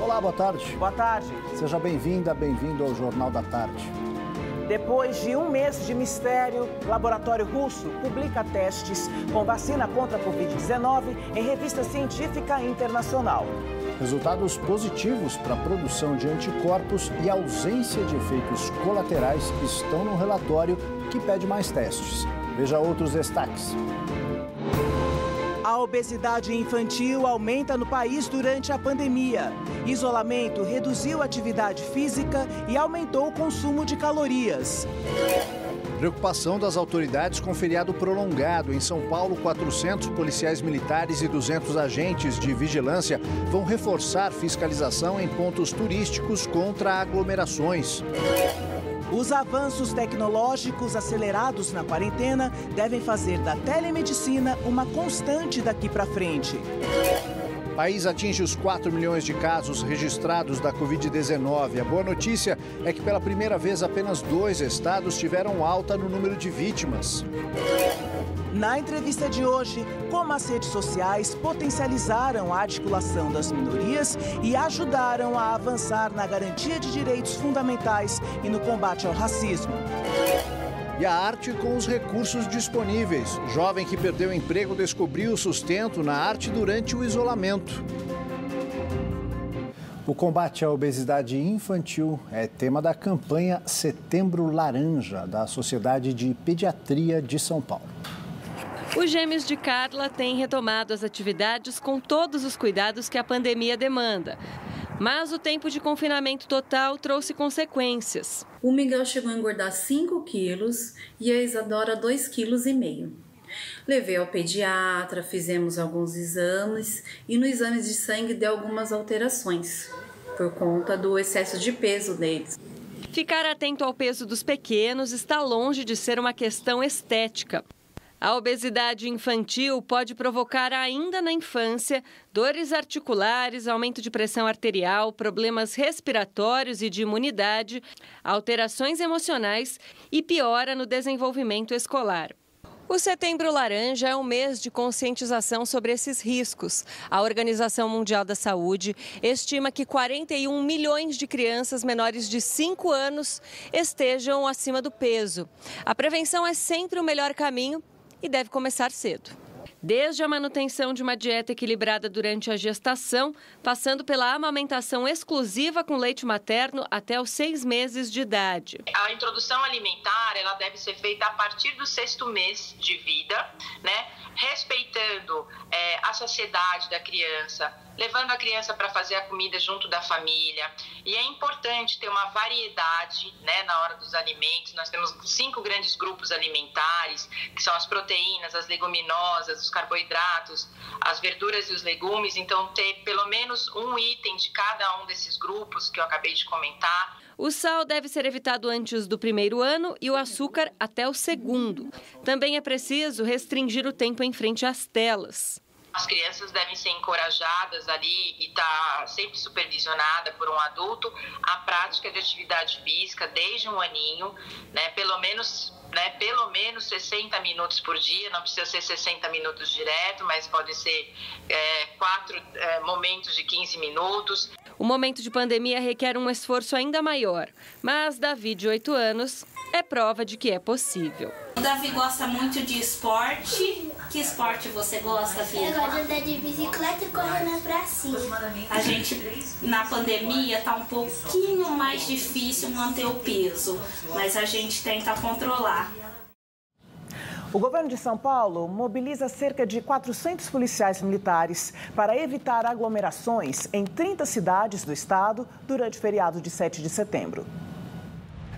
Olá, boa tarde. Boa tarde. Seja bem-vinda, bem-vindo ao Jornal da Tarde. Depois de um mês de mistério, laboratório russo publica testes com vacina contra a Covid-19 em revista científica internacional. Resultados positivos para a produção de anticorpos e ausência de efeitos colaterais estão no relatório que pede mais testes. Veja outros destaques. A obesidade infantil aumenta no país durante a pandemia. Isolamento reduziu a atividade física e aumentou o consumo de calorias. Preocupação das autoridades com feriado prolongado. Em São Paulo, 400 policiais militares e 200 agentes de vigilância vão reforçar fiscalização em pontos turísticos contra aglomerações. Os avanços tecnológicos acelerados na quarentena devem fazer da telemedicina uma constante daqui para frente. O país atinge os 4 milhões de casos registrados da Covid-19. A boa notícia é que pela primeira vez apenas 2 estados tiveram alta no número de vítimas. Na entrevista de hoje, como as redes sociais potencializaram a articulação das minorias e ajudaram a avançar na garantia de direitos fundamentais e no combate ao racismo. E a arte com os recursos disponíveis. Jovem que perdeu o emprego descobriu o sustento na arte durante o isolamento. O combate à obesidade infantil é tema da campanha Setembro Laranja, da Sociedade de Pediatria de São Paulo. Os gêmeos de Carla têm retomado as atividades com todos os cuidados que a pandemia demanda. Mas o tempo de confinamento total trouxe consequências. O Miguel chegou a engordar 5 quilos e a Isadora 2,5 quilos. Levei ao pediatra, fizemos alguns exames e no exame de sangue deu algumas alterações por conta do excesso de peso deles. Ficar atento ao peso dos pequenos está longe de ser uma questão estética. A obesidade infantil pode provocar ainda na infância dores articulares, aumento de pressão arterial, problemas respiratórios e de imunidade, alterações emocionais e piora no desenvolvimento escolar. O Setembro Laranja é um mês de conscientização sobre esses riscos. A Organização Mundial da Saúde estima que 41 milhões de crianças menores de 5 anos estejam acima do peso. A prevenção é sempre o melhor caminho e deve começar cedo. Desde a manutenção de uma dieta equilibrada durante a gestação, passando pela amamentação exclusiva com leite materno até os 6 meses de idade. A introdução alimentar ela deve ser feita a partir do 6º mês de vida, né? Respeitando a saciedade da criança, levando a criança para fazer a comida junto da família. E é importante ter uma variedade, né, na hora dos alimentos. Nós temos 5 grandes grupos alimentares, que são as proteínas, as leguminosas, os carboidratos, as verduras e os legumes. Então, ter pelo menos um item de cada um desses grupos que eu acabei de comentar. O sal deve ser evitado antes do 1º ano e o açúcar até o 2º. Também é preciso restringir o tempo em frente às telas. As crianças devem ser encorajadas ali e estar sempre supervisionada por um adulto a prática de atividade física desde um aninho, né, pelo menos 60 minutos por dia, não precisa ser 60 minutos direto, mas pode ser 4 momentos de 15 minutos. O momento de pandemia requer um esforço ainda maior, mas Davi, de 8 anos, é prova de que é possível. O Davi gosta muito de esporte. Que esporte você gosta, filho? Eu gosto de andar de bicicleta e correr na pracinha. A gente, na pandemia, tá um pouquinho mais difícil manter o peso, mas a gente tenta controlar. O governo de São Paulo mobiliza cerca de 400 policiais militares para evitar aglomerações em 30 cidades do estado durante o feriado de 7 de setembro.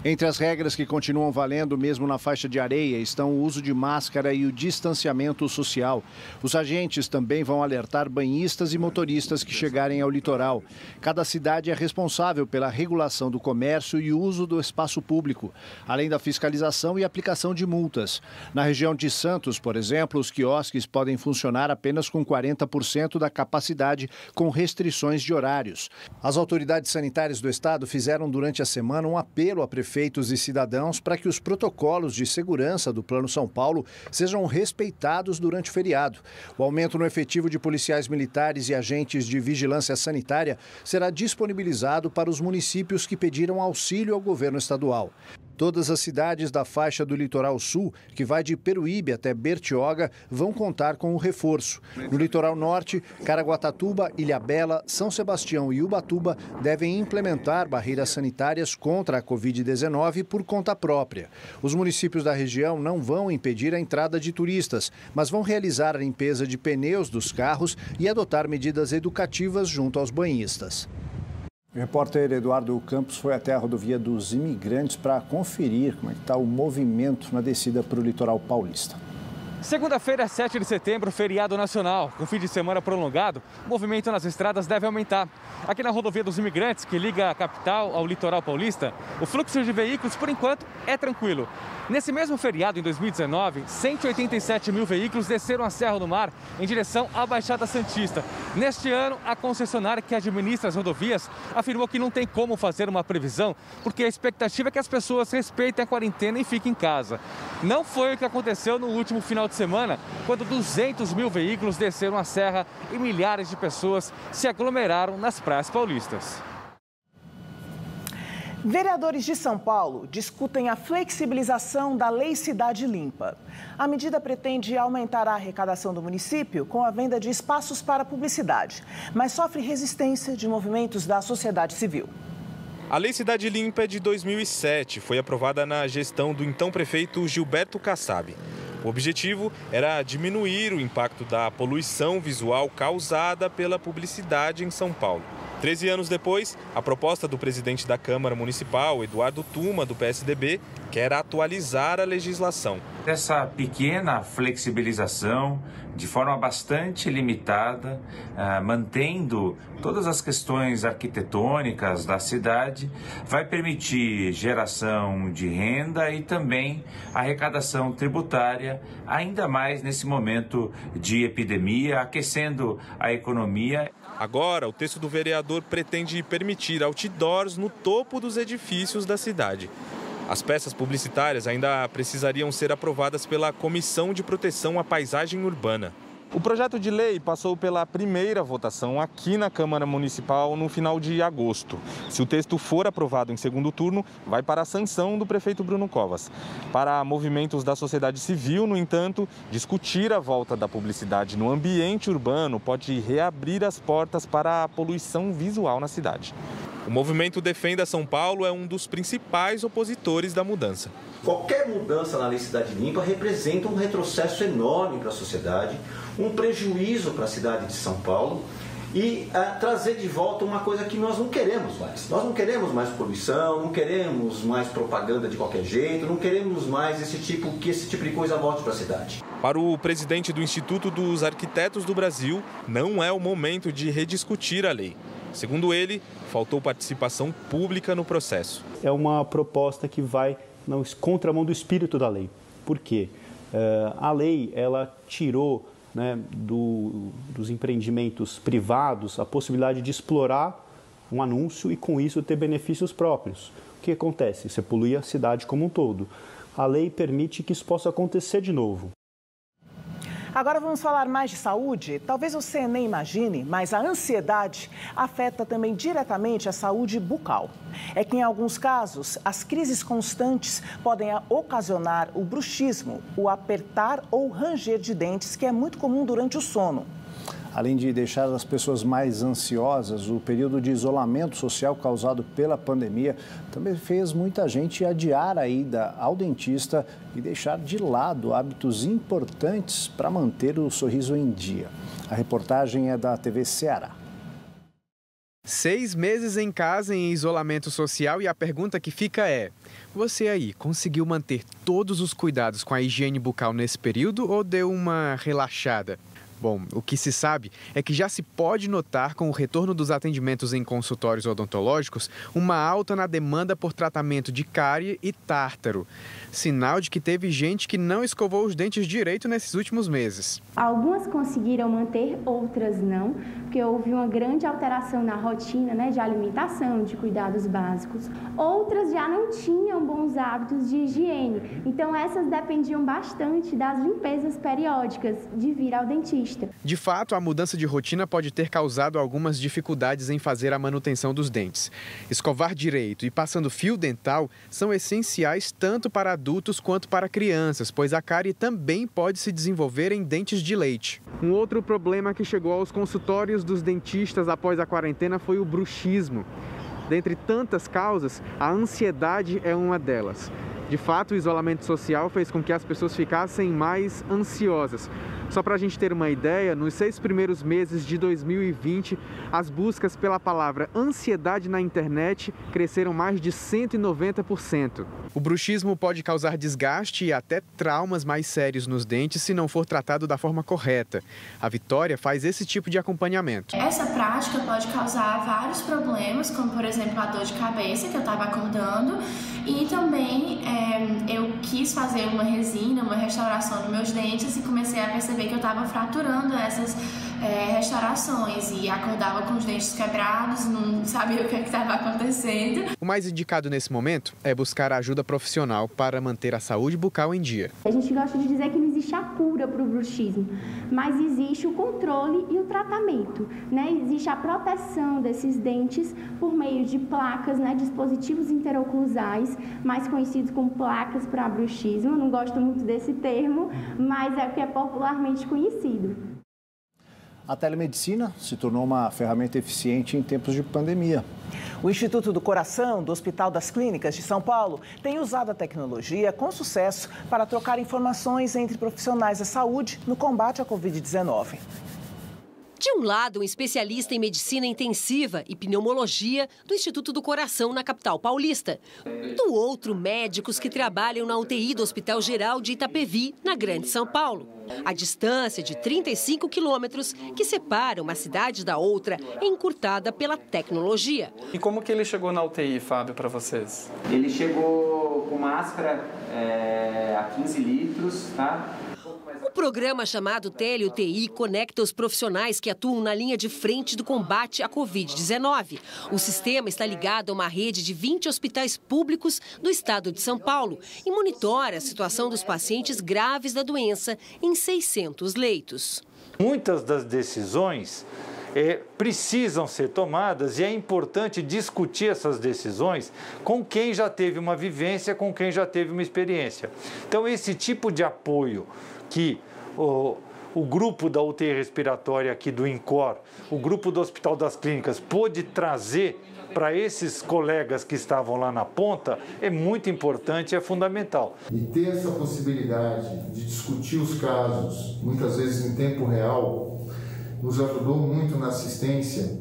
Entre as regras que continuam valendo mesmo na faixa de areia estão o uso de máscara e o distanciamento social. Os agentes também vão alertar banhistas e motoristas que chegarem ao litoral. Cada cidade é responsável pela regulação do comércio e uso do espaço público, além da fiscalização e aplicação de multas. Na região de Santos, por exemplo, os quiosques podem funcionar apenas com 40% da capacidade, com restrições de horários. As autoridades sanitárias do estado fizeram durante a semana um apelo à prefeitura prefeitos e cidadãos para que os protocolos de segurança do Plano São Paulo sejam respeitados durante o feriado. O aumento no efetivo de policiais militares e agentes de vigilância sanitária será disponibilizado para os municípios que pediram auxílio ao governo estadual. Todas as cidades da faixa do litoral sul, que vai de Peruíbe até Bertioga, vão contar com o reforço. No litoral norte, Caraguatatuba, Ilhabela, São Sebastião e Ubatuba devem implementar barreiras sanitárias contra a Covid-19 por conta própria. Os municípios da região não vão impedir a entrada de turistas, mas vão realizar a limpeza de pneus dos carros e adotar medidas educativas junto aos banhistas. O repórter Eduardo Campos foi até a rodovia dos Imigrantes para conferir como está o movimento na descida para o litoral paulista. Segunda-feira, 7 de setembro, feriado nacional. Com fim de semana prolongado, o movimento nas estradas deve aumentar. Aqui na rodovia dos Imigrantes, que liga a capital ao litoral paulista, o fluxo de veículos, por enquanto, é tranquilo. Nesse mesmo feriado, em 2019, 187 mil veículos desceram a Serra do Mar em direção à Baixada Santista. Neste ano, a concessionária que administra as rodovias afirmou que não tem como fazer uma previsão, porque a expectativa é que as pessoas respeitem a quarentena e fiquem em casa. Não foi o que aconteceu no último final de semana, quando 200 mil veículos desceram a serra e milhares de pessoas se aglomeraram nas praias paulistas. Vereadores de São Paulo discutem a flexibilização da Lei Cidade Limpa. A medida pretende aumentar a arrecadação do município com a venda de espaços para publicidade, mas sofre resistência de movimentos da sociedade civil. A Lei Cidade Limpa é de 2007, foi aprovada na gestão do então prefeito Gilberto Kassab. O objetivo era diminuir o impacto da poluição visual causada pela publicidade em São Paulo. 13 anos depois, a proposta do presidente da Câmara Municipal, Eduardo Tuma, do PSDB, quer atualizar a legislação. Essa pequena flexibilização, de forma bastante limitada, mantendo todas as questões arquitetônicas da cidade, vai permitir geração de renda e também arrecadação tributária, ainda mais nesse momento de epidemia, aquecendo a economia. Agora, o texto do vereador pretende permitir outdoors no topo dos edifícios da cidade. As peças publicitárias ainda precisariam ser aprovadas pela Comissão de Proteção à Paisagem Urbana. O projeto de lei passou pela primeira votação aqui na Câmara Municipal no final de agosto. Se o texto for aprovado em segundo turno, vai para a sanção do prefeito Bruno Covas. Para movimentos da sociedade civil, no entanto, discutir a volta da publicidade no ambiente urbano pode reabrir as portas para a poluição visual na cidade. O movimento Defenda São Paulo é um dos principais opositores da mudança. Qualquer mudança na Lei Cidade Limpa representa um retrocesso enorme para a sociedade, um prejuízo para a cidade de São Paulo e trazer de volta uma coisa que nós não queremos mais. Nós não queremos mais poluição, não queremos mais propaganda de qualquer jeito, não queremos mais que esse tipo de coisa volte para a cidade. Para o presidente do Instituto dos Arquitetos do Brasil, não é o momento de rediscutir a lei. Segundo ele, faltou participação pública no processo. É uma proposta que vai na contramão do espírito da lei. Por quê? A lei ela tirou, né, dos empreendimentos privados a possibilidade de explorar um anúncio e com isso ter benefícios próprios. O que acontece? Você polui a cidade como um todo. A lei permite que isso possa acontecer de novo. Agora vamos falar mais de saúde. Talvez você nem imagine, mas a ansiedade afeta também diretamente a saúde bucal. É que em alguns casos, as crises constantes podem ocasionar o bruxismo, o apertar ou ranger de dentes, que é muito comum durante o sono. Além de deixar as pessoas mais ansiosas, o período de isolamento social causado pela pandemia também fez muita gente adiar a ida ao dentista e deixar de lado hábitos importantes para manter o sorriso em dia. A reportagem é da TV Ceará. 6 meses em casa em isolamento social e a pergunta que fica é: você aí conseguiu manter todos os cuidados com a higiene bucal nesse período ou deu uma relaxada? Bom, o que se sabe é que já se pode notar com o retorno dos atendimentos em consultórios odontológicos uma alta na demanda por tratamento de cárie e tártaro. Sinal de que teve gente que não escovou os dentes direito nesses últimos meses. Algumas conseguiram manter, outras não, porque houve uma grande alteração na rotina, né, de alimentação, de cuidados básicos. Outras já não tinham bons hábitos de higiene, então essas dependiam bastante das limpezas periódicas de vir ao dentista. De fato, a mudança de rotina pode ter causado algumas dificuldades em fazer a manutenção dos dentes. Escovar direito e passando fio dental são essenciais tanto para adultos quanto para crianças, pois a cárie também pode se desenvolver em dentes de leite. Um outro problema que chegou aos consultórios dos dentistas após a quarentena foi o bruxismo. Dentre tantas causas, a ansiedade é uma delas. De fato, o isolamento social fez com que as pessoas ficassem mais ansiosas. Só para a gente ter uma ideia, nos 6 primeiros meses de 2020, as buscas pela palavra ansiedade na internet cresceram mais de 190%. O bruxismo pode causar desgaste e até traumas mais sérios nos dentes se não for tratado da forma correta. A Vitória faz esse tipo de acompanhamento. Essa prática pode causar vários problemas, como por exemplo a dor de cabeça, que eu estava acordando, e também eu quis fazer uma resina, uma restauração nos meus dentes e comecei a perceber que eu estava fraturando essas restaurações e acordava com os dentes quebrados, não sabia o que estava acontecendo. O mais indicado nesse momento é buscar ajuda profissional para manter a saúde bucal em dia. A gente gosta de dizer que não existe a cura para o bruxismo, mas existe o controle e o tratamento, né? Existe a proteção desses dentes por meio de placas, né? Dispositivos interoclusais, mais conhecidos como placas para bruxismo. Eu não gosto muito desse termo, mas é o que é popularmente conhecido. A telemedicina se tornou uma ferramenta eficiente em tempos de pandemia. O Instituto do Coração, do Hospital das Clínicas de São Paulo, tem usado a tecnologia com sucesso para trocar informações entre profissionais da saúde no combate à Covid-19. De um lado, um especialista em medicina intensiva e pneumologia do Instituto do Coração, na capital paulista. Do outro, médicos que trabalham na UTI do Hospital Geral de Itapevi, na Grande São Paulo. A distância de 35 quilômetros que separa uma cidade da outra é encurtada pela tecnologia. E como que ele chegou na UTI, Fábio, para vocês? Ele chegou com máscara a 15 litros, tá? O programa chamado Tele-UTI conecta os profissionais que atuam na linha de frente do combate à Covid-19. O sistema está ligado a uma rede de 20 hospitais públicos do estado de São Paulo e monitora a situação dos pacientes graves da doença em 600 leitos. Muitas das decisões precisam ser tomadas e é importante discutir essas decisões com quem já teve uma vivência, com quem já teve uma experiência. Então, esse tipo de apoio que o grupo da UTI respiratória aqui do INCOR, o grupo do Hospital das Clínicas pôde trazer para esses colegas que estavam lá na ponta é muito importante, é fundamental. E ter essa possibilidade de discutir os casos, muitas vezes em tempo real, nos ajudou muito na assistência,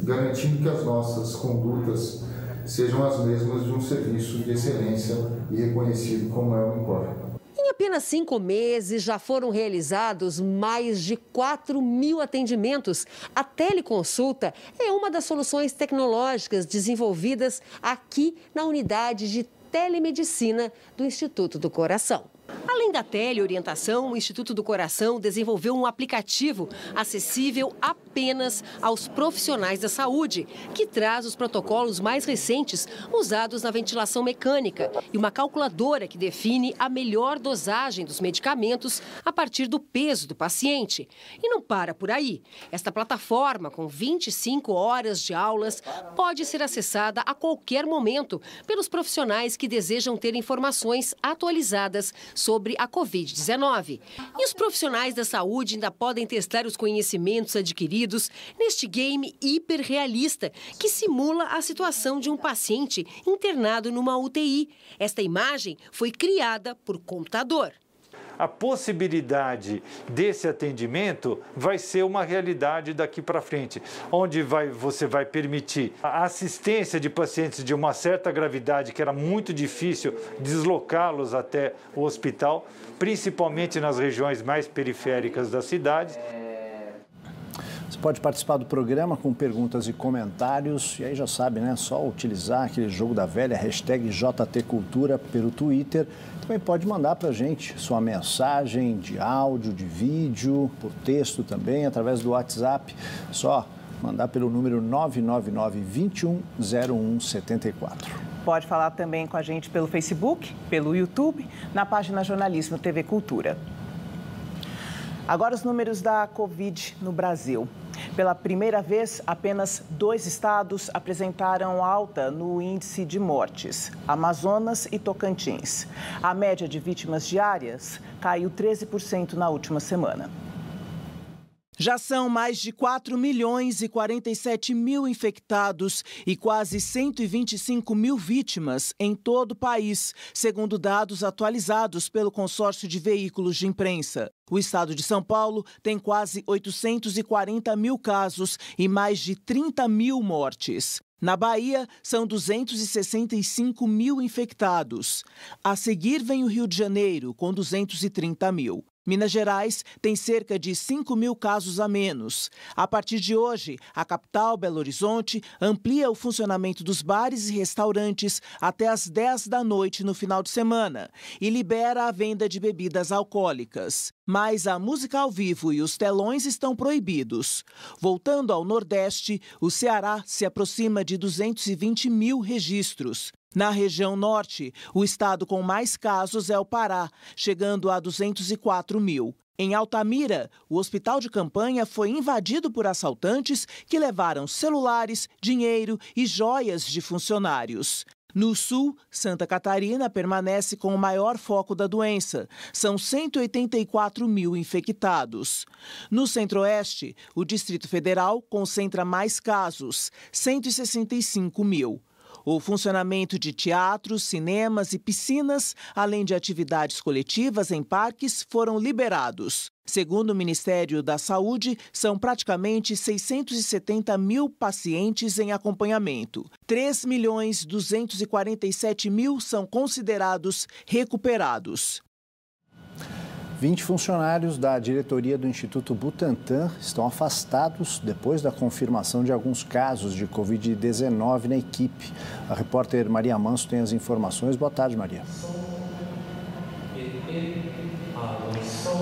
garantindo que as nossas condutas sejam as mesmas de um serviço de excelência e reconhecido como é o INCOR. Em apenas 5 meses, já foram realizados mais de 4.000 atendimentos. A teleconsulta é uma das soluções tecnológicas desenvolvidas aqui na unidade de telemedicina do Instituto do Coração. Além da teleorientação, o Instituto do Coração desenvolveu um aplicativo acessível apenas aos profissionais da saúde, que traz os protocolos mais recentes usados na ventilação mecânica e uma calculadora que define a melhor dosagem dos medicamentos a partir do peso do paciente. E não para por aí. Esta plataforma, com 25 horas de aulas, pode ser acessada a qualquer momento pelos profissionais que desejam ter informações atualizadas sobre a Covid-19. E os profissionais da saúde ainda podem testar os conhecimentos adquiridos neste game hiperrealista que simula a situação de um paciente internado numa UTI. Esta imagem foi criada por computador. a possibilidade desse atendimento vai ser uma realidade daqui para frente, onde você vai permitir a assistência de pacientes de uma certa gravidade, que era muito difícil deslocá-los até o hospital, principalmente nas regiões mais periféricas da cidade. Você pode participar do programa com perguntas e comentários, e aí já sabe, né? Só utilizar aquele jogo da velha, hashtag JTCultura pelo Twitter. Também pode mandar para a gente sua mensagem de áudio, de vídeo, por texto também, através do WhatsApp. Só mandar pelo número 999-210174. Pode falar também com a gente pelo Facebook, pelo YouTube, na página Jornalismo TV Cultura. Agora os números da Covid no Brasil. Pela primeira vez, apenas 2 estados apresentaram alta no índice de mortes, Amazonas e Tocantins. A média de vítimas diárias caiu 13% na última semana. Já são mais de 4 milhões e 47 mil infectados e quase 125 mil vítimas em todo o país, segundo dados atualizados pelo consórcio de veículos de imprensa. O estado de São Paulo tem quase 840 mil casos e mais de 30 mil mortes. Na Bahia, são 265 mil infectados. A seguir vem o Rio de Janeiro, com 230 mil. Minas Gerais tem cerca de 5 mil casos a menos. A partir de hoje, a capital, Belo Horizonte, amplia o funcionamento dos bares e restaurantes até às 10 da noite no final de semana e libera a venda de bebidas alcoólicas. Mas a música ao vivo e os telões estão proibidos. Voltando ao Nordeste, o Ceará se aproxima de 220 mil registros. Na região norte, o estado com mais casos é o Pará, chegando a 204 mil. Em Altamira, o hospital de campanha foi invadido por assaltantes que levaram celulares, dinheiro e joias de funcionários. No sul, Santa Catarina permanece com o maior foco da doença. São 184 mil infectados. No centro-oeste, o Distrito Federal concentra mais casos, 165 mil. O funcionamento de teatros, cinemas e piscinas, além de atividades coletivas em parques, foram liberados. Segundo o Ministério da Saúde, são praticamente 670 mil pacientes em acompanhamento. 3.247.000 são considerados recuperados. 20 funcionários da diretoria do Instituto Butantan estão afastados depois da confirmação de alguns casos de Covid-19 na equipe. A repórter Maria Manso tem as informações. Boa tarde, Maria.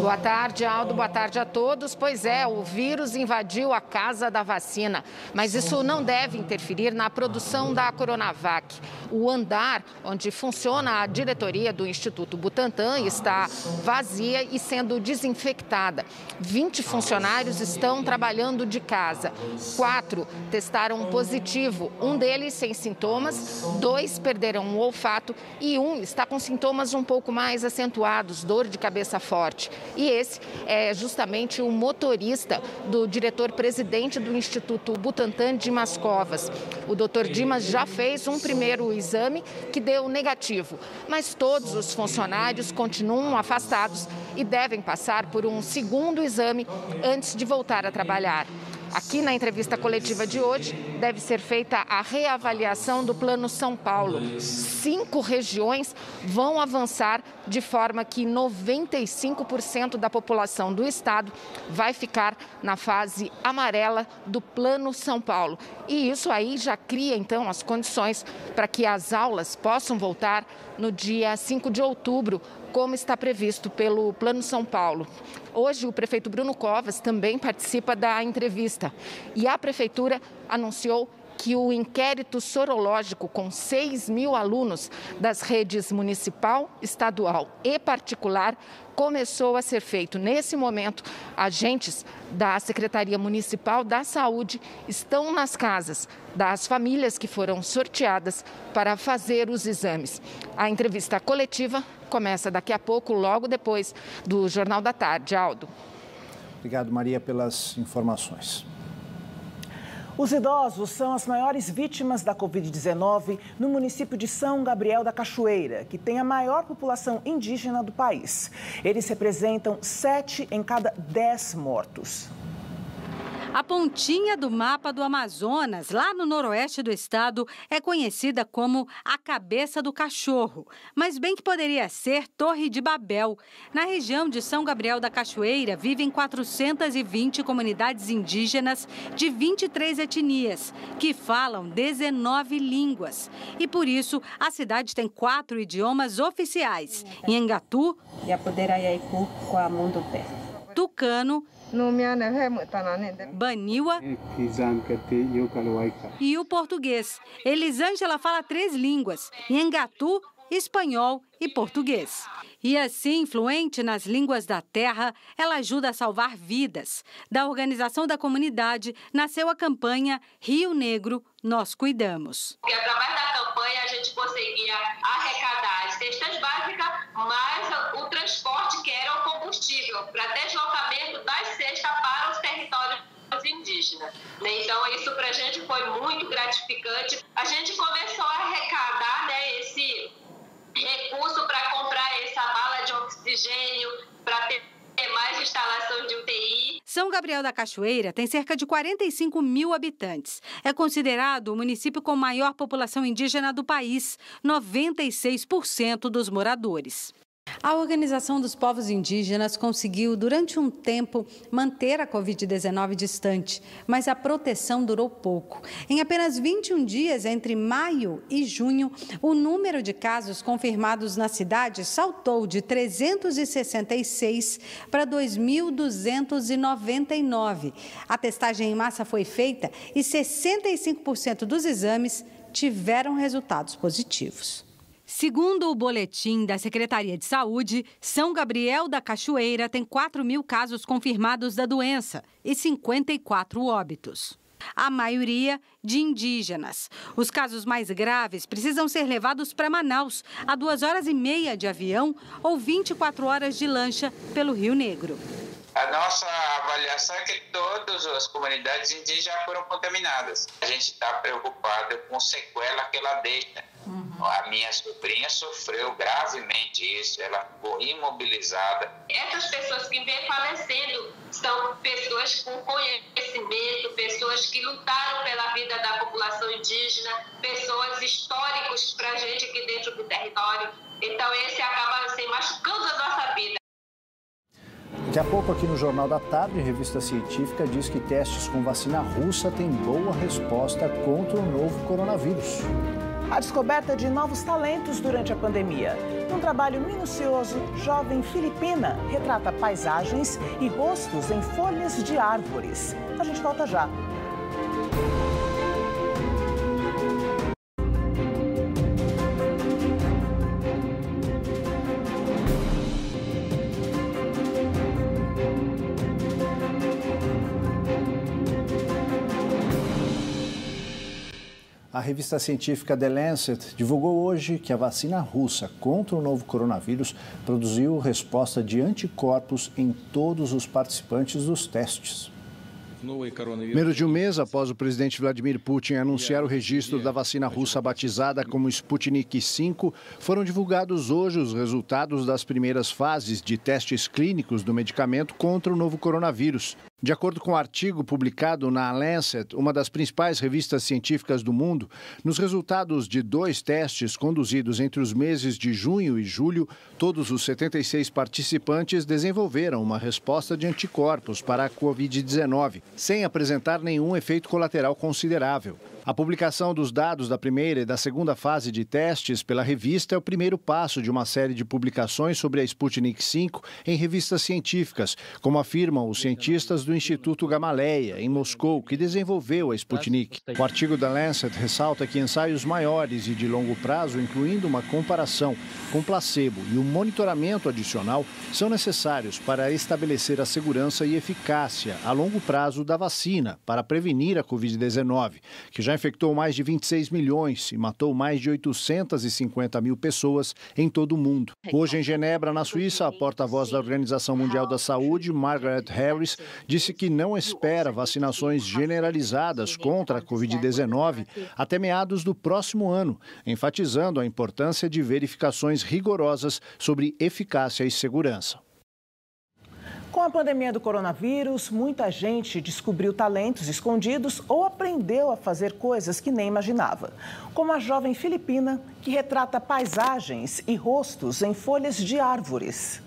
Boa tarde, Aldo. Boa tarde a todos. Pois é, o vírus invadiu a casa da vacina, mas isso não deve interferir na produção da Coronavac. O andar onde funciona a diretoria do Instituto Butantan está vazia e sendo desinfectada. 20 funcionários estão trabalhando de casa. 4 testaram positivo. Um deles sem sintomas, 2 perderam o olfato e 1 está com sintomas um pouco mais acentuados, dor de cabeça forte. E esse é justamente o motorista do diretor-presidente do Instituto Butantan, Dimas Covas. O doutor Dimas já fez um primeiro exame que deu negativo, mas todos os funcionários continuam afastados e devem passar por um segundo exame antes de voltar a trabalhar. Aqui na entrevista coletiva de hoje, deve ser feita a reavaliação do Plano São Paulo. 5 regiões vão avançar de forma que 95% da população do estado vai ficar na fase amarela do Plano São Paulo. E isso aí já cria, então, as condições para que as aulas possam voltar no dia 5 de outubro, como está previsto pelo Plano São Paulo. Hoje, o prefeito Bruno Covas também participa da entrevista e a prefeitura anunciou que o inquérito sorológico com 6 mil alunos das redes municipal, estadual e particular começou a ser feito. Nesse momento, agentes da Secretaria Municipal da Saúde estão nas casas das famílias que foram sorteadas para fazer os exames. A entrevista coletiva começa daqui a pouco, logo depois do Jornal da Tarde. Aldo. Obrigado, Maria, pelas informações. Os idosos são as maiores vítimas da Covid-19 no município de São Gabriel da Cachoeira, que tem a maior população indígena do país. Eles representam 7 em cada 10 mortos. A pontinha do mapa do Amazonas, lá no noroeste do estado, é conhecida como a Cabeça do Cachorro, mas bem que poderia ser Torre de Babel. Na região de São Gabriel da Cachoeira, vivem 420 comunidades indígenas de 23 etnias, que falam 19 línguas. E por isso, a cidade tem 4 idiomas oficiais: Nhangatu, Tucano, Baniwa e o português. Elisângela fala 3 línguas: Nhangatu, espanhol e português. E assim, fluente nas línguas da terra, ela ajuda a salvar vidas. Da organização da comunidade, nasceu a campanha Rio Negro, Nós Cuidamos. E através da campanha, a gente conseguia arrecadar as cestas básicas, mais o transporte, que era o combustível, para deslocamento das cestas para os territórios indígenas. Então, isso para a gente foi muito gratificante. A gente começou a arrecadar, esse recurso para comprar essa bala de oxigênio, para ter mais instalação de UTI. São Gabriel da Cachoeira tem cerca de 45 mil habitantes. É considerado o município com maior população indígena do país, 96% dos moradores. A Organização dos Povos Indígenas conseguiu, durante um tempo, manter a Covid-19 distante, mas a proteção durou pouco. Em apenas 21 dias, entre maio e junho, o número de casos confirmados na cidade saltou de 366 para 2.299. A testagem em massa foi feita e 65% dos exames tiveram resultados positivos. Segundo o boletim da Secretaria de Saúde, São Gabriel da Cachoeira tem 4.000 casos confirmados da doença e 54 óbitos. A maioria de indígenas. Os casos mais graves precisam ser levados para Manaus, a 2h30 de avião ou 24 horas de lancha pelo Rio Negro. A nossa avaliação é que todas as comunidades indígenas já foram contaminadas. A gente está preocupado com sequela que ela deixa. A minha sobrinha sofreu gravemente isso, ela ficou imobilizada. Essas pessoas que vêm falecendo são pessoas com conhecimento, pessoas que lutaram pela vida da população indígena, pessoas históricas para a gente aqui dentro do território. Então esse acaba machucando a nossa vida. Daqui a pouco, aqui no Jornal da Tarde, a revista científica diz que testes com vacina russa têm boa resposta contra o novo coronavírus. A descoberta de novos talentos durante a pandemia. Num trabalho minucioso, jovem filipina retrata paisagens e rostos em folhas de árvores. A gente volta já. A revista científica The Lancet divulgou hoje que a vacina russa contra o novo coronavírus produziu resposta de anticorpos em todos os participantes dos testes. Menos de um mês após o presidente Vladimir Putin anunciar o registro da vacina russa batizada como Sputnik V, foram divulgados hoje os resultados das primeiras fases de testes clínicos do medicamento contra o novo coronavírus. De acordo com um artigo publicado na Lancet, uma das principais revistas científicas do mundo, nos resultados de 2 testes conduzidos entre os meses de junho e julho, todos os 76 participantes desenvolveram uma resposta de anticorpos para a Covid-19, sem apresentar nenhum efeito colateral considerável. A publicação dos dados da primeira e da segunda fase de testes pela revista é o primeiro passo de uma série de publicações sobre a Sputnik V em revistas científicas, como afirmam os cientistas do Instituto Gamaleya, em Moscou, que desenvolveu a Sputnik. O artigo da Lancet ressalta que ensaios maiores e de longo prazo, incluindo uma comparação com placebo e um monitoramento adicional, são necessários para estabelecer a segurança e eficácia a longo prazo da vacina para prevenir a Covid-19, que já infectou mais de 26 milhões e matou mais de 850 mil pessoas em todo o mundo. Hoje, em Genebra, na Suíça, a porta-voz da Organização Mundial da Saúde, Margaret Harris, disse que não espera vacinações generalizadas contra a Covid-19 até meados do próximo ano, enfatizando a importância de verificações rigorosas sobre eficácia e segurança. Com a pandemia do coronavírus, muita gente descobriu talentos escondidos ou aprendeu a fazer coisas que nem imaginava. Como a jovem filipina que retrata paisagens e rostos em folhas de árvores.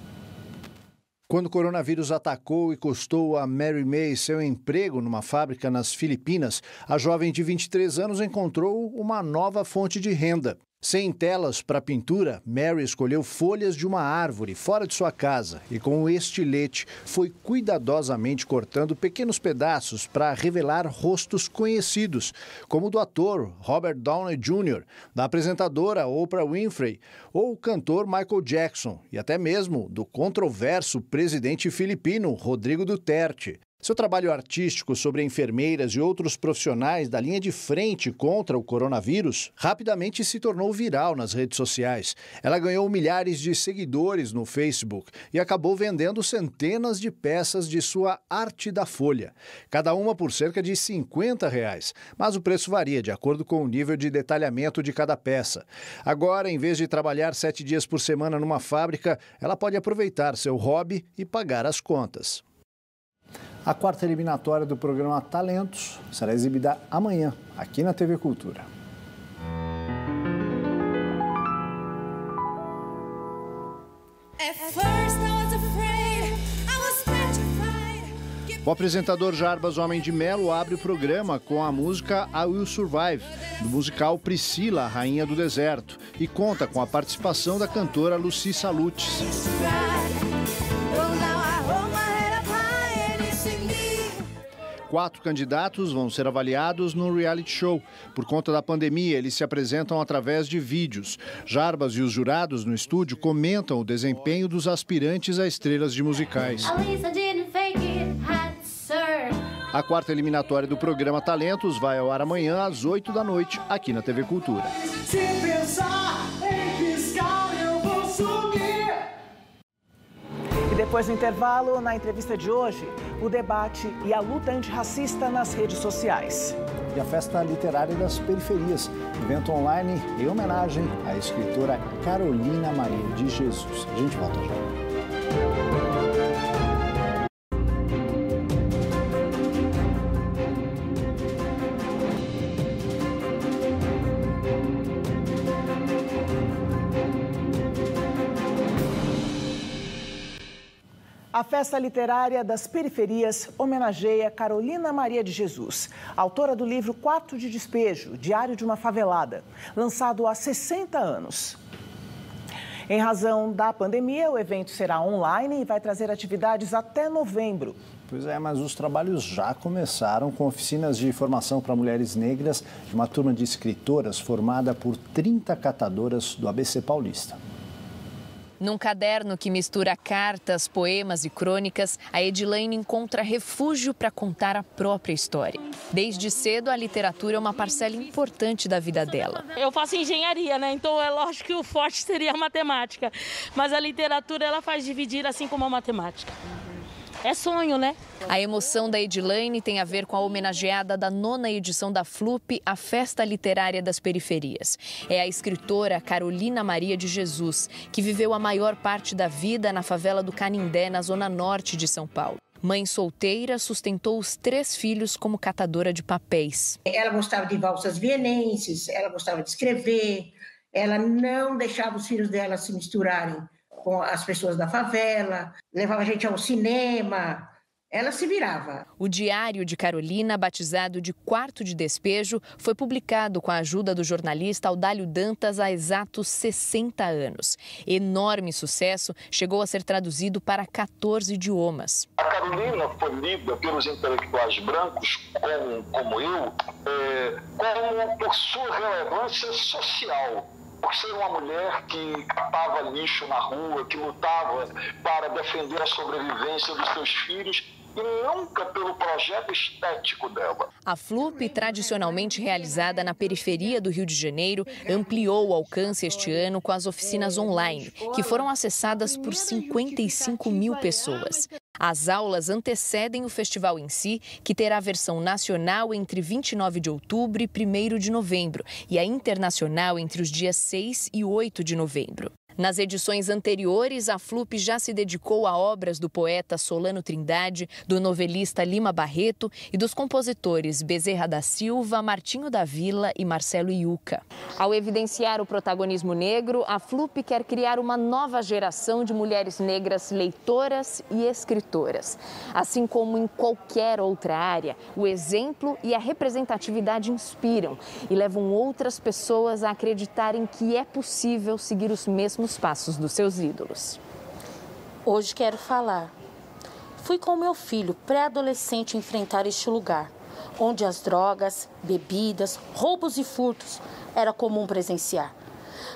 Quando o coronavírus atacou e custou a Mary May seu emprego numa fábrica nas Filipinas, a jovem de 23 anos encontrou uma nova fonte de renda. Sem telas para pintura, Mary escolheu folhas de uma árvore fora de sua casa e, com o estilete, foi cuidadosamente cortando pequenos pedaços para revelar rostos conhecidos, como o do ator Robert Downey Jr., da apresentadora Oprah Winfrey ou o cantor Michael Jackson e até mesmo do controverso presidente filipino Rodrigo Duterte. Seu trabalho artístico sobre enfermeiras e outros profissionais da linha de frente contra o coronavírus rapidamente se tornou viral nas redes sociais. Ela ganhou milhares de seguidores no Facebook e acabou vendendo centenas de peças de sua arte da folha, cada uma por cerca de R$50, mas o preço varia de acordo com o nível de detalhamento de cada peça. Agora, em vez de trabalhar 7 dias por semana numa fábrica, ela pode aproveitar seu hobby e pagar as contas. A quarta eliminatória do programa Talentos será exibida amanhã, aqui na TV Cultura. O apresentador Jarbas Homem de Melo abre o programa com a música I Will Survive, do musical Priscila, a Rainha do Deserto, e conta com a participação da cantora Lucy Salutes. 4 candidatos vão ser avaliados no reality show. Por conta da pandemia, eles se apresentam através de vídeos. Jarbas e os jurados no estúdio comentam o desempenho dos aspirantes a estrelas de musicais. A quarta eliminatória do programa Talentos vai ao ar amanhã às 8 da noite, aqui na TV Cultura. Se pensar em piscar, eu vou sumir. E depois do intervalo, na entrevista de hoje, o debate e a luta antirracista nas redes sociais. E a Festa Literária das Periferias, evento online em homenagem à escritora Carolina Maria de Jesus. A gente volta já. A Festa Literária das Periferias homenageia Carolina Maria de Jesus, autora do livro Quarto de Despejo, Diário de uma Favelada, lançado há 60 anos. Em razão da pandemia, o evento será online e vai trazer atividades até novembro. Pois é, mas os trabalhos já começaram com oficinas de formação para mulheres negras de uma turma de escritoras formada por 30 catadoras do ABC Paulista. Num caderno que mistura cartas, poemas e crônicas, a Edilaine encontra refúgio para contar a própria história. Desde cedo, a literatura é uma parcela importante da vida dela. Eu faço engenharia, né? Então é lógico que o forte seria a matemática. Mas a literatura, ela faz dividir assim como a matemática. É sonho, né? A emoção da Edilaine tem a ver com a homenageada da 9ª edição da FLUP, a Festa Literária das Periferias. É a escritora Carolina Maria de Jesus, que viveu a maior parte da vida na favela do Canindé, na zona norte de São Paulo. Mãe solteira, sustentou os 3 filhos como catadora de papéis. Ela gostava de valsas vienenses, ela gostava de escrever, ela não deixava os filhos dela se misturarem com as pessoas da favela, levava a gente ao cinema, ela se virava. O Diário de Carolina, batizado de Quarto de Despejo, foi publicado com a ajuda do jornalista Audálio Dantas há exatos 60 anos. Enorme sucesso, chegou a ser traduzido para 14 idiomas. A Carolina foi lida pelos intelectuais brancos, como eu, como por sua relevância social. Por ser uma mulher que catava lixo na rua, que lutava para defender a sobrevivência dos seus filhos e nunca pelo projeto estético dela. A FLUP, tradicionalmente realizada na periferia do Rio de Janeiro, ampliou o alcance este ano com as oficinas online, que foram acessadas por 55 mil pessoas. As aulas antecedem o festival em si, que terá a versão nacional entre 29 de outubro e 1º de novembro, e a internacional entre os dias 6 e 8 de novembro. Nas edições anteriores, a FLUP já se dedicou a obras do poeta Solano Trindade, do novelista Lima Barreto e dos compositores Bezerra da Silva, Martinho da Vila e Marcelo Iuca. Ao evidenciar o protagonismo negro, a FLUP quer criar uma nova geração de mulheres negras leitoras e escritoras. Assim como em qualquer outra área, o exemplo e a representatividade inspiram e levam outras pessoas a acreditarem que é possível seguir os mesmos passos dos seus ídolos. Hoje quero falar. Fui com meu filho pré-adolescente enfrentar este lugar, onde as drogas, bebidas, roubos e furtos era comum presenciar.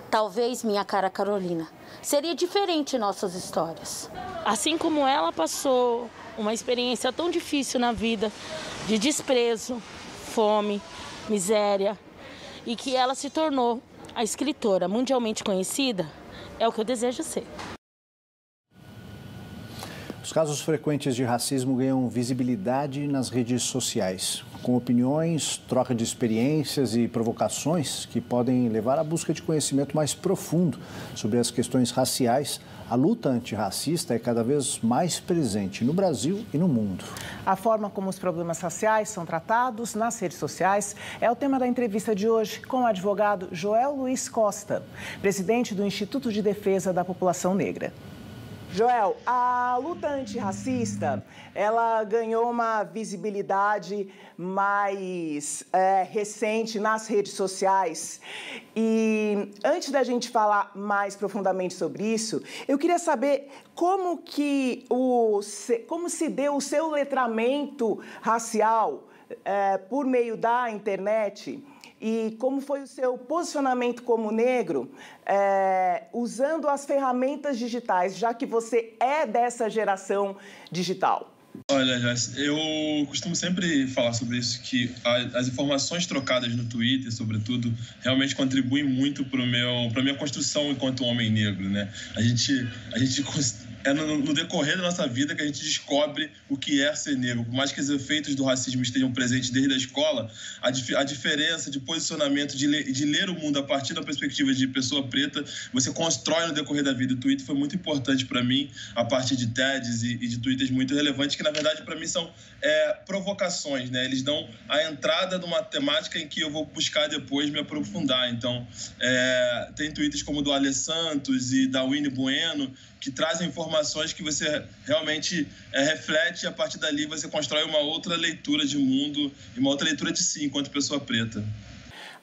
Talvez minha cara Carolina. Seria diferente nossas histórias. Assim como ela passou uma experiência tão difícil na vida, de desprezo, fome, miséria, e que ela se tornou a escritora mundialmente conhecida, é o que eu desejo ser. Os casos frequentes de racismo ganham visibilidade nas redes sociais, com opiniões, troca de experiências e provocações que podem levar à busca de conhecimento mais profundo sobre as questões raciais. A luta antirracista é cada vez mais presente no Brasil e no mundo. A forma como os problemas raciais são tratados nas redes sociais é o tema da entrevista de hoje com o advogado Joel Luiz Costa, presidente do Instituto de Defesa da População Negra. Joel, a luta antirracista, ela ganhou uma visibilidade mais recente nas redes sociais. E antes da gente falar mais profundamente sobre isso, eu queria saber como se deu o seu letramento racial por meio da internet. E como foi o seu posicionamento como negro usando as ferramentas digitais, já que você é dessa geração digital? Olha, Joyce, eu costumo sempre falar sobre isso, que as informações trocadas no Twitter, sobretudo, realmente contribuem muito para a minha construção enquanto homem negro, né? É no decorrer da nossa vida que a gente descobre o que é ser negro. Por mais que os efeitos do racismo estejam presentes desde a escola, a diferença de posicionamento, de ler o mundo a partir da perspectiva de pessoa preta, você constrói no decorrer da vida. O Twitter foi muito importante para mim, a partir de TEDs e de Twitters muito relevantes, que na verdade para mim são provocações, né? Eles dão a entrada de uma temática em que eu vou buscar depois me aprofundar. Então, tem Twitters como o do Ale Santos e da Winnie Bueno, que trazem informações que você realmente reflete, e a partir dali você constrói uma outra leitura de mundo e uma outra leitura de si enquanto pessoa preta.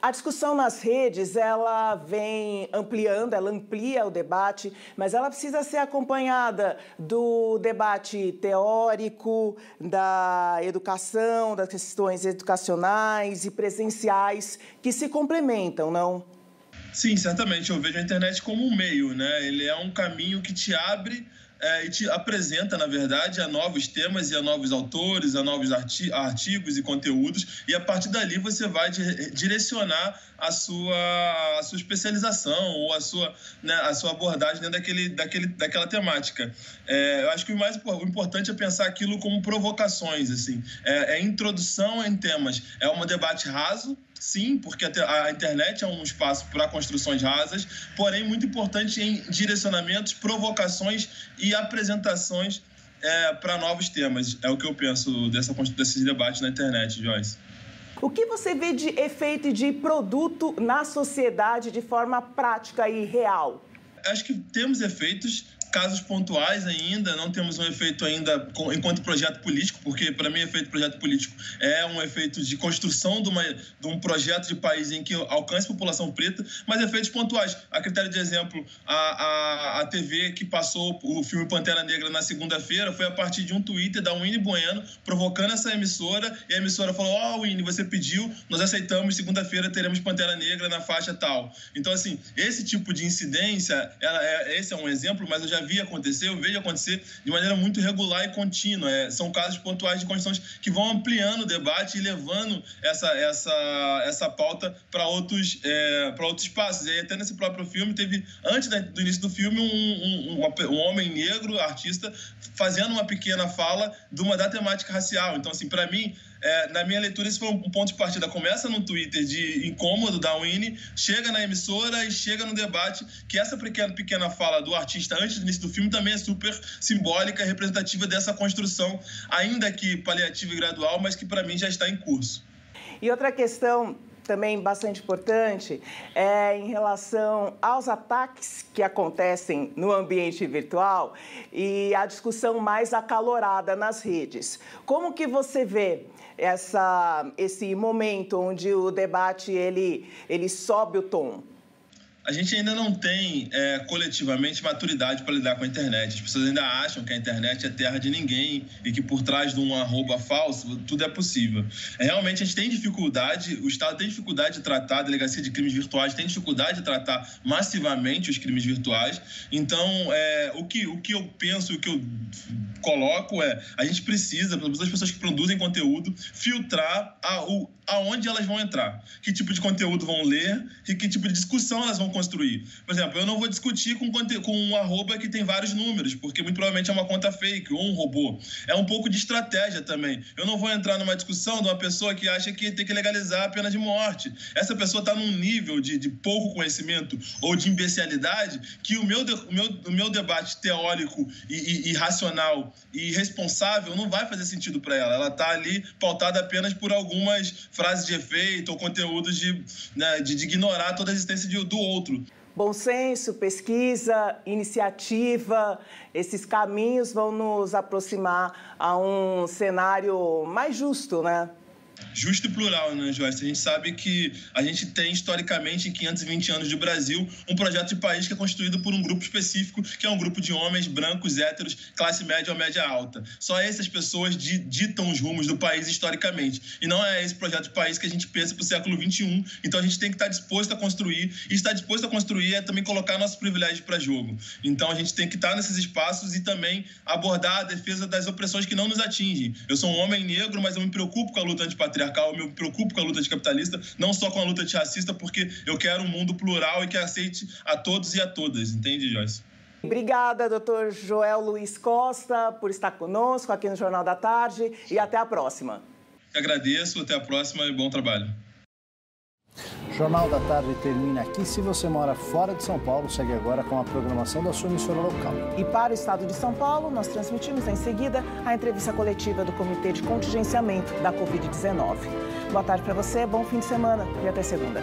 A discussão nas redes, ela vem ampliando, ela amplia o debate, mas ela precisa ser acompanhada do debate teórico, da educação, das questões educacionais e presenciais que se complementam, não? Sim, certamente. Eu vejo a internet como um meio, né? Ele é um caminho que te abre e te apresenta, na verdade, a novos temas e a novos autores, a novos artigos e conteúdos, e a partir dali você vai direcionar a sua especialização ou a sua abordagem dentro daquela temática. Eu acho que o importante é pensar aquilo como provocações, assim. É introdução em temas. É um debate raso, sim, porque a internet é um espaço para construções rasas, porém muito importante em direcionamentos, provocações e apresentações para novos temas. É o que eu penso desses debates na internet, Joyce. O que você vê de efeito e de produto na sociedade de forma prática e real? Acho que temos efeitos, casos pontuais ainda, não temos um efeito ainda enquanto projeto político, porque para mim efeito projeto político é um efeito de construção de um projeto de país em que alcance a população preta, mas efeitos pontuais. A critério de exemplo, a TV que passou o filme Pantera Negra na segunda-feira foi a partir de um Twitter da Winnie Bueno provocando essa emissora, e a emissora falou: Winnie, você pediu, nós aceitamos, segunda-feira teremos Pantera Negra na faixa tal. Então, assim, esse tipo de incidência, esse é um exemplo, mas eu já vi acontecer, eu vejo acontecer de maneira muito regular e contínua. São casos pontuais de condições que vão ampliando o debate e levando essa pauta para outros espaços. E aí, até nesse próprio filme, teve, antes do início do filme, um homem negro, artista, fazendo uma pequena fala da temática racial. Então, assim, para mim, na minha leitura, esse foi um ponto de partida. Começa no Twitter de incômodo da Winnie, chega na emissora e chega no debate, que essa pequena fala do artista antes do início do filme também é super simbólica e representativa dessa construção, ainda que paliativa e gradual, mas que para mim já está em curso. E outra questão também bastante importante é em relação aos ataques que acontecem no ambiente virtual e a discussão mais acalorada nas redes. Como que você vê esse momento onde o debate ele sobe o tom? A gente ainda não tem coletivamente maturidade para lidar com a internet. As pessoas ainda acham que a internet é terra de ninguém e que por trás de um arroba falso tudo é possível. Realmente a gente tem dificuldade, o Estado tem dificuldade de tratar, a Delegacia de Crimes Virtuais tem dificuldade de tratar massivamente os crimes virtuais. Então, o que eu penso, o que eu coloco a gente precisa, pelo menos as pessoas que produzem conteúdo, filtrar aonde elas vão entrar, que tipo de conteúdo vão ler e que tipo de discussão elas vão construir. Por exemplo, eu não vou discutir com um arroba que tem vários números, porque muito provavelmente é uma conta fake ou um robô. É um pouco de estratégia também. Eu não vou entrar numa discussão de uma pessoa que acha que tem que legalizar a pena de morte. Essa pessoa está num nível de pouco conhecimento ou de imbecilidade que o meu debate teórico e racional e responsável não vai fazer sentido para ela. Ela está ali pautada apenas por algumas frases de efeito ou conteúdos de ignorar toda a existência do outro. Bom senso, pesquisa, iniciativa, esses caminhos vão nos aproximar a um cenário mais justo, né? Justo e plural, né, Joyce? A gente sabe que a gente tem, historicamente, em 520 anos de Brasil, um projeto de país que é constituído por um grupo específico, que é um grupo de homens brancos, héteros, classe média ou média alta. Só essas pessoas ditam os rumos do país historicamente. E não é esse projeto de país que a gente pensa para o século XXI. Então, a gente tem que estar disposto a construir. E estar disposto a construir é também colocar nossos privilégios para jogo. Então, a gente tem que estar nesses espaços e também abordar a defesa das opressões que não nos atingem. Eu sou um homem negro, mas eu me preocupo com a luta antipatriarcal, eu me preocupo com a luta anticapitalista, não só com a luta antirracista, porque eu quero um mundo plural e que aceite a todos e a todas. Entende, Joyce? Obrigada, doutor Joel Luiz Costa, por estar conosco aqui no Jornal da Tarde e até a próxima. Agradeço, até a próxima e bom trabalho. Jornal da Tarde termina aqui. Se você mora fora de São Paulo, segue agora com a programação da sua emissora local. E para o estado de São Paulo, nós transmitimos em seguida a entrevista coletiva do Comitê de Contingenciamento da Covid-19. Boa tarde para você, bom fim de semana e até segunda.